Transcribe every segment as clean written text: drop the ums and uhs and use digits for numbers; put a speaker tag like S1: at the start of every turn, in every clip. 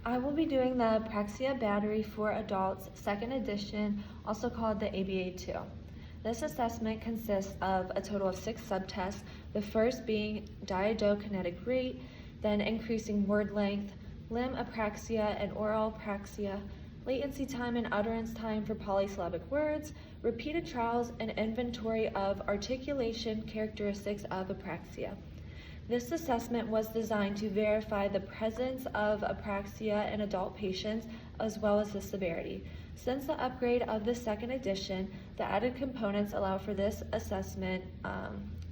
S1: I will be doing the Apraxia Battery for Adults, second edition, also called the ABA-2. This assessment consists of a total of 6 subtests, the first being diadokinetic rate, then increasing word length, limb apraxia and oral apraxia, latency time and utterance time for polysyllabic words, repeated trials, and inventory of articulation characteristics of apraxia. This assessment was designed to verify the presence of apraxia in adult patients as well as the severity. Since the upgrade of the second edition, the added components allow for this assessment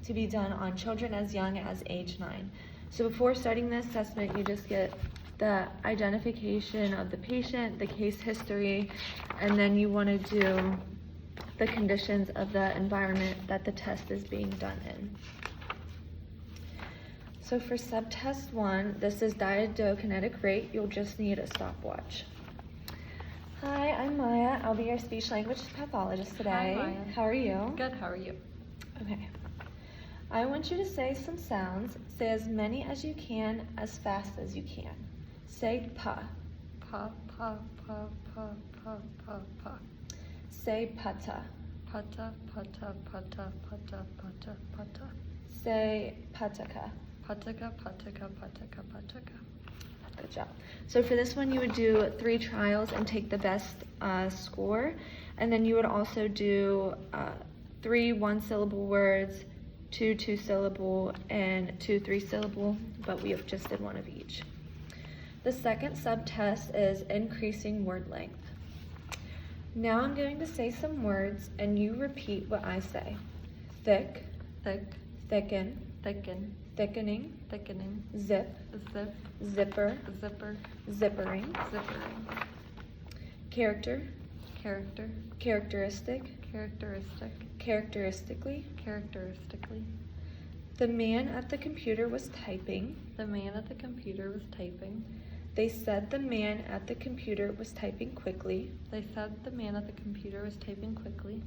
S1: to be done on children as young as age 9. So before starting the assessment, you just get the identification of the patient, the case history, and then you want to do the conditions of the environment that the test is being done in. So for subtest 1, this is diadokinetic rate. You'll just need a stopwatch. Hi, I'm Maya. I'll be your speech language pathologist today.
S2: Hi, Maya.
S1: How are you?
S2: Good, how are you?
S1: Okay. I want you to say some sounds. Say as many as you can, as fast as you can. Say pa.
S2: Pa, pa, pa, pa, pa, pa, pa.
S1: Say pata.
S2: Pata, pata, pata, pata, pata, pata.
S1: Say pataka.
S2: Pataka, pataka, pataka, pataka.
S1: Good job. So for this one, you would do 3 trials and take the best score. And then you would also do 3 one-syllable words, 2 two-syllable, and 2 three-syllable, but we have just did 1 of each. The second subtest is increasing word length. Now I'm going to say some words and you repeat what I say. Thick,
S2: Thick,
S1: thicken,
S2: thicken,
S1: thickening,
S2: thickening,
S1: zip,
S2: zip,
S1: zipper,
S2: zipper,
S1: zippering,
S2: zippering.
S1: character,
S2: Character,
S1: characteristic,
S2: characteristic,
S1: characteristically.
S2: characteristically.
S1: The man at the computer was typing.
S2: The man at the computer was typing.
S1: They said the man at the computer was typing quickly.
S2: They said the man at the computer was typing quickly.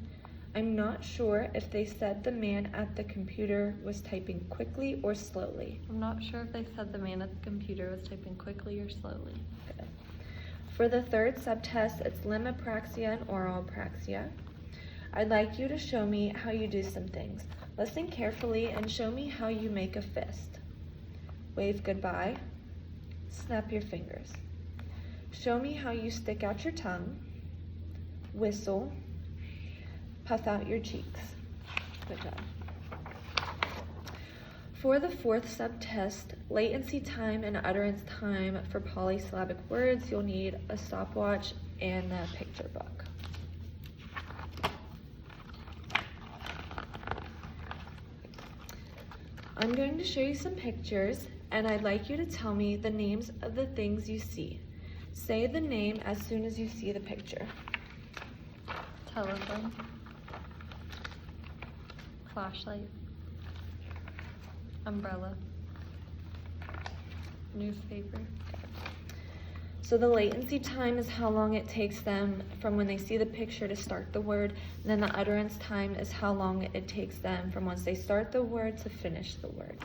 S1: I'm not sure if they said the man at the computer was typing quickly or slowly.
S2: I'm not sure if they said the man at the computer was typing quickly or slowly.
S1: Good. For the third subtest, it's limb apraxia and oral apraxia. I'd like you to show me how you do some things. Listen carefully and show me how you make a fist. Wave goodbye. Snap your fingers. Show me how you stick out your tongue. Whistle. Puff out your cheeks. Good job. For the fourth subtest, latency time and utterance time for polysyllabic words, you'll need a stopwatch and a picture book. I'm going to show you some pictures, and I'd like you to tell me the names of the things you see. Say the name as soon as you see the picture.
S2: Telephone, flashlight, umbrella, newspaper.
S1: So the latency time is how long it takes them from when they see the picture to start the word, and then the utterance time is how long it takes them from once they start the word to finish the word.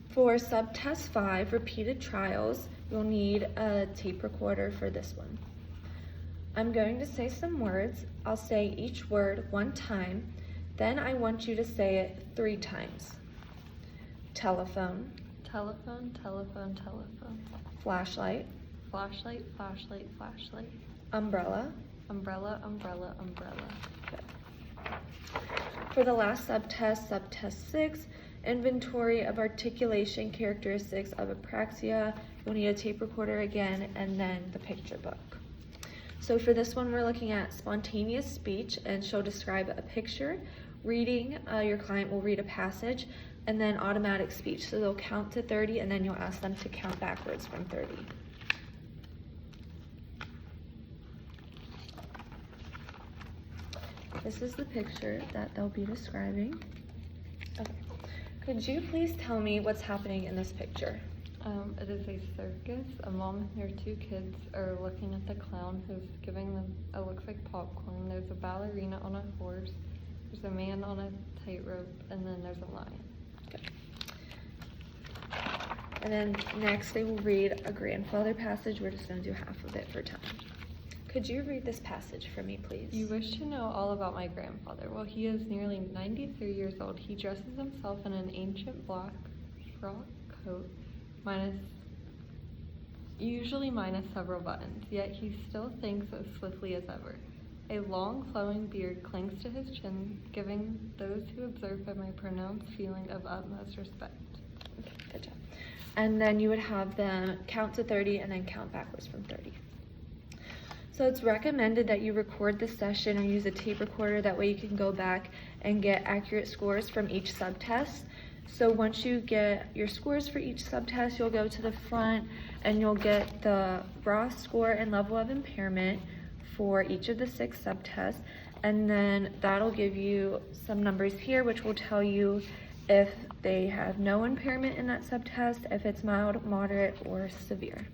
S1: For subtest 5, repeated trials, you'll need a tape recorder for this one. I'm going to say some words. I'll say each word 1 time, then I want you to say it 3 times. Telephone,
S2: Telephone, telephone, telephone.
S1: flashlight,
S2: Flashlight, flashlight, flashlight.
S1: umbrella.
S2: Umbrella, umbrella, umbrella.
S1: For the last subtest, subtest 6, inventory of articulation characteristics of apraxia, you'll need a tape recorder again, and then the picture book. So for this one, we're looking at spontaneous speech, and she'll describe a picture. Reading, your client will read a passage, and then automatic speech. So they'll count to 30, and then you'll ask them to count backwards from 30. This is the picture that they'll be describing. Okay. Could you please tell me what's happening in this picture?
S2: It is a circus. A mom and her 2 kids are looking at the clown who's giving them, it looks like popcorn. There's a ballerina on a horse. There's a man on a tightrope, and then there's a lion.
S1: Okay. And then next they will read a grandfather passage. We're just going to do half of it for time. Could you read this passage for me, please?
S2: You wish to know all about my grandfather. Well, he is nearly 93 years old. He dresses himself in an ancient black frock coat, usually minus several buttons, yet he still thinks as swiftly as ever. A long flowing beard clings to his chin, giving those who observe him a pronounced feeling of utmost respect.
S1: Okay, good job. And then you would have them count to 30 and then count backwards from 30. So it's recommended that you record the session or use a tape recorder. That way you can go back and get accurate scores from each subtest. So once you get your scores for each subtest, you'll go to the front and you'll get the raw score and level of impairment for each of the 6 subtests. And then that'll give you some numbers here, which will tell you if they have no impairment in that subtest, if it's mild, moderate, or severe.